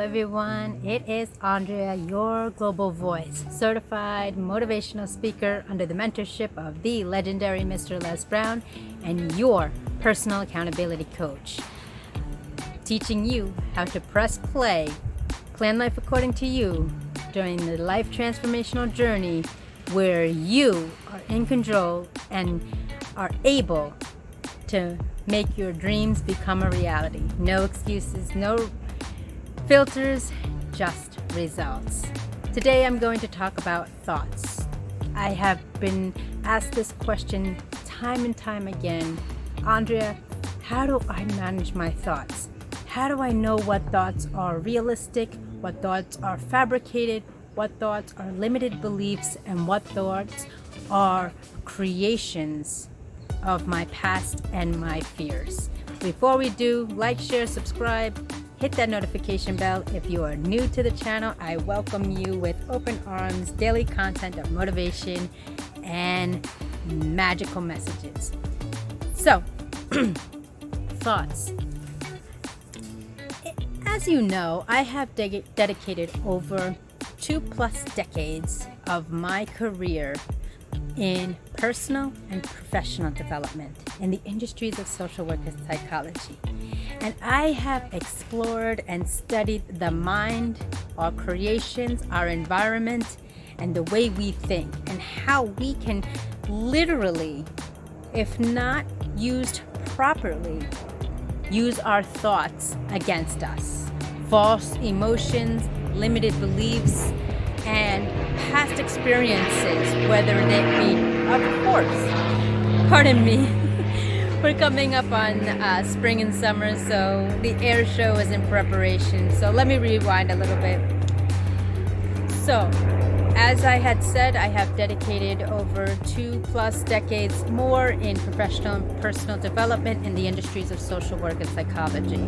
everyone. It is Andrea, your global voice, certified motivational speaker under the mentorship of the legendary Mr. Les Brown, and your personal accountability coach, teaching you how to press play, plan life according to you during the life transformational journey where you are in control and are able to make your dreams become a reality. No excuses, no filters, just results. Today I'm going to talk about thoughts. I have been asked this question time and time again. Andrea, how do I manage my thoughts? How do I know what thoughts are realistic, what thoughts are fabricated, what thoughts are limited beliefs, and what thoughts are creations of my past and my fears? Before we do, like, share, subscribe, hit that notification bell. If you are new to the channel, I welcome you with open arms, daily content of motivation and magical messages. So, thoughts. As you know, I have dedicated over 2+ decades of my career in personal and professional development in the industries of social work and psychology. And I have explored and studied the mind, our creations, our environment, and the way we think, and how we can literally, if not used properly, use our thoughts against us. False emotions, limited beliefs, and past experiences, whether they be, of course, pardon me, we're coming up on spring and summer, so the air show is in preparation. So let me rewind a little bit. So, as I had said, I have dedicated over 2+ decades more in professional and personal development in the industries of social work and psychology.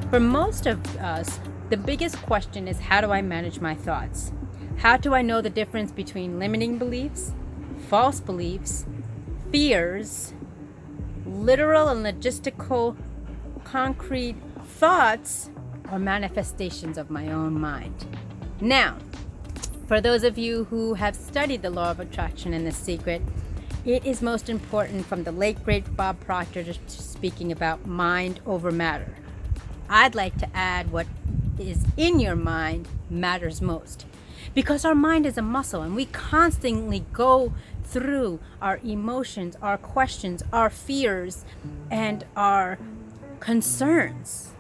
For most of us, the biggest question is, how do I manage my thoughts? How do I know the difference between limiting beliefs, false beliefs, fears, literal and logistical concrete thoughts, or manifestations of my own mind? Now, for those of you who have studied the law of attraction and The Secret, it is most important from the late great Bob Proctor to speaking about mind over matter. I'd like to add what is in your mind matters most. Because our mind is a muscle and we constantly go through our emotions, our questions, our fears, and our concerns.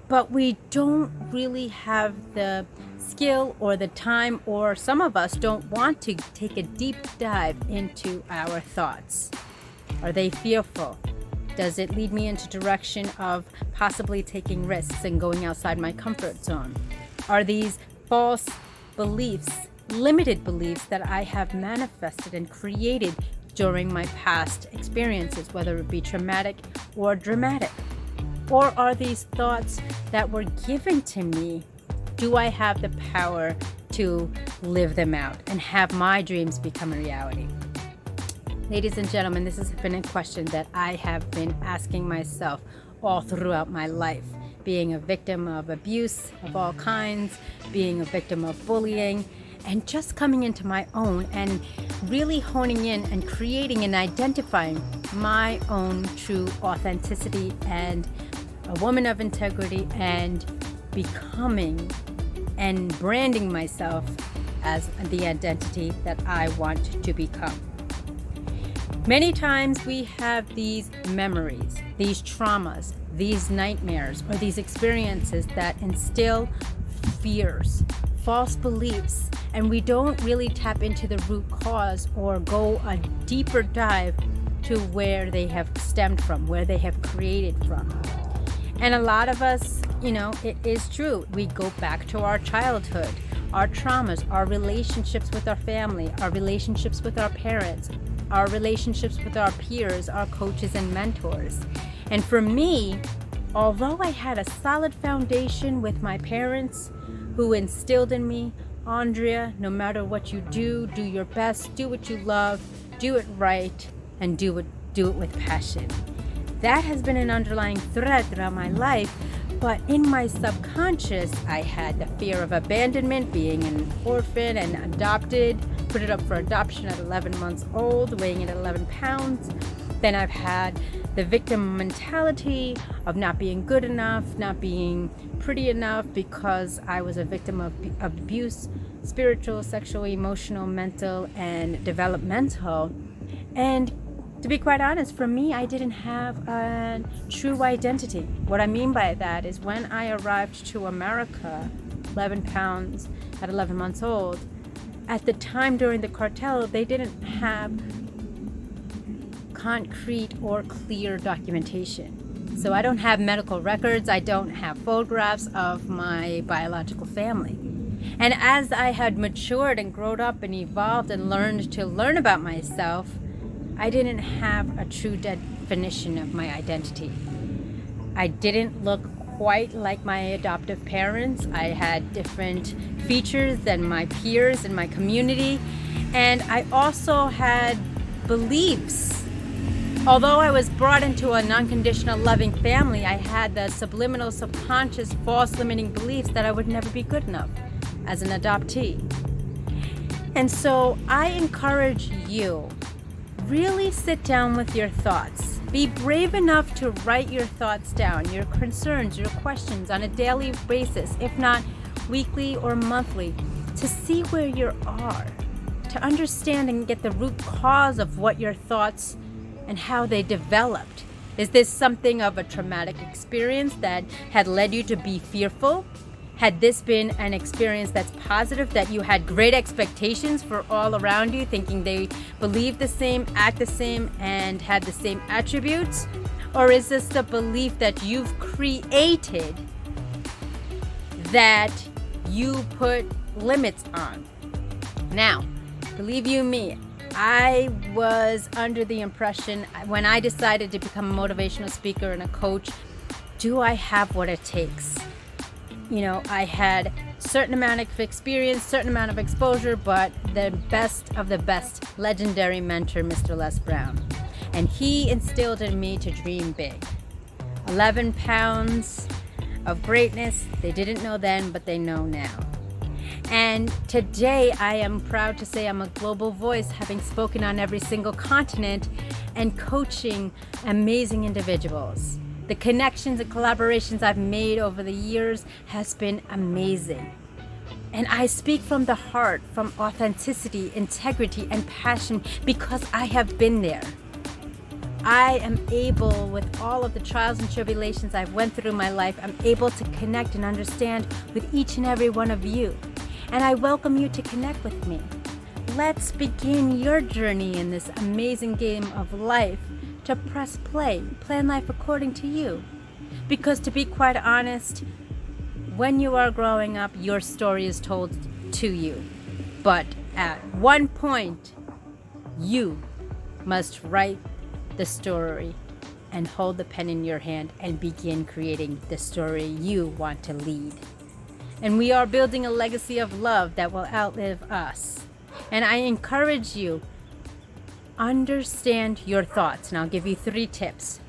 But we don't really have the skill or the time, or some of us don't want to take a deep dive into our thoughts. Are they fearful? Does it lead me into direction of possibly taking risks and going outside my comfort zone? Are these false beliefs, limited beliefs that I have manifested and created during my past experiences, whether it be traumatic or dramatic? Or are these thoughts that were given to me? Do I have the power to live them out and have my dreams become a reality? Ladies and gentlemen, this has been a question that I have been asking myself all throughout my life. Being a victim of abuse of all kinds, being a victim of bullying, and just coming into my own and really honing in and creating and identifying my own true authenticity and a woman of integrity, and becoming and branding myself as the identity that I want to become. Many times we have these memories, these traumas, these nightmares, or these experiences that instill fears, false beliefs, and we don't really tap into the root cause or go a deeper dive to where they have stemmed from, where they have created from. And a lot of us, it is true. We go back to our childhood, our traumas, our relationships with our family, our relationships with our parents, our relationships with our peers, our coaches and mentors. And for me, although I had a solid foundation with my parents who instilled in me, Andrea, no matter what you do your best, do what you love, do it right, and do it with passion. That has been an underlying thread throughout my life, But in my subconscious, I had the fear of abandonment, being an orphan and adopted, put it up for adoption at 11 months old, weighing at 11 pounds. Then I've had the victim mentality of not being good enough, not being pretty enough because I was a victim of abuse, spiritual, sexual, emotional, mental, and developmental. And to be quite honest, for me, I didn't have a true identity. What I mean by that is when I arrived to America, 11 pounds at 11 months old, at the time during the cartel, they didn't have concrete or clear documentation. So I don't have medical records, I don't have photographs of my biological family. And as I had matured and grown up and evolved and learned to learn about myself, I didn't have a true definition of my identity. I didn't look quite like my adoptive parents. I had different features than my peers in my community. And I also had beliefs. Although I was brought into a non-conditional loving family, I had the subliminal, subconscious, false limiting beliefs that I would never be good enough as an adoptee. And so I encourage you, really sit down with your thoughts. Be brave enough to write your thoughts down, your concerns, your questions on a daily basis, if not weekly or monthly, to see where you are, to understand and get the root cause of what your thoughts and how they developed. Is this something of a traumatic experience that had led you to be fearful? Had this been an experience that's positive, that you had great expectations for all around you, thinking they believe the same, act the same, and had the same attributes? Or is this the belief that you've created that you put limits on? Now, believe you me, I was under the impression when I decided to become a motivational speaker and a coach, do I have what it takes? You know, I had certain amount of experience, certain amount of exposure, but the best of the best legendary mentor, Mr. Les Brown. And he instilled in me to dream big. 11 pounds of greatness. They didn't know then, but they know now. And today I am proud to say I'm a global voice, having spoken on every single continent and coaching amazing individuals. The connections and collaborations I've made over the years has been amazing. And I speak from the heart, from authenticity, integrity, and passion because I have been there. I am able, with all of the trials and tribulations I've went through in my life, I'm able to connect and understand with each and every one of you. And I welcome you to connect with me. Let's begin your journey in this amazing game of life. To press play, plan life according to you. Because to be quite honest, when you are growing up, your story is told to you. But at one point, you must write the story and hold the pen in your hand and begin creating the story you want to lead. And we are building a legacy of love that will outlive us. And I encourage you, understand your thoughts, and I'll give you 3 tips.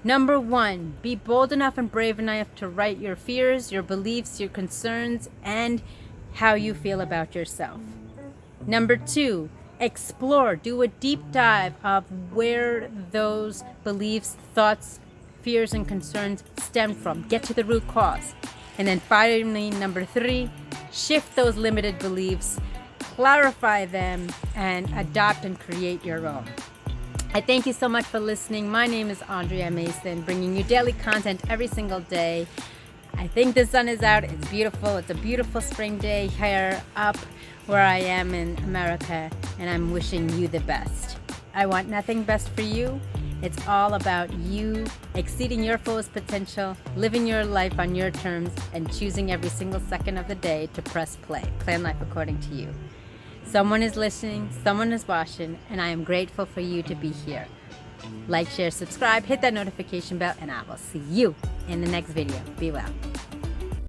Number 1, be bold enough and brave enough to write your fears, your beliefs, your concerns, and how you feel about yourself. Number 2, explore, do a deep dive of where those beliefs, thoughts, fears, and concerns stem from. Get to the root cause. And then finally, number 3, shift those limited beliefs, clarify them, and adopt and create your own. I thank you so much for listening. My name is Andrea Mason, bringing you daily content every single day. I think the sun is out. It's beautiful. It's a beautiful spring day here up where I am in America, and I'm wishing you the best. I want nothing best for you. It's all about you exceeding your fullest potential, living your life on your terms, and choosing every single second of the day to press play. Plan life according to you. Someone is listening, someone is watching, and I am grateful for you to be here. Like, share, subscribe, hit that notification bell, and I will see you in the next video. Be well.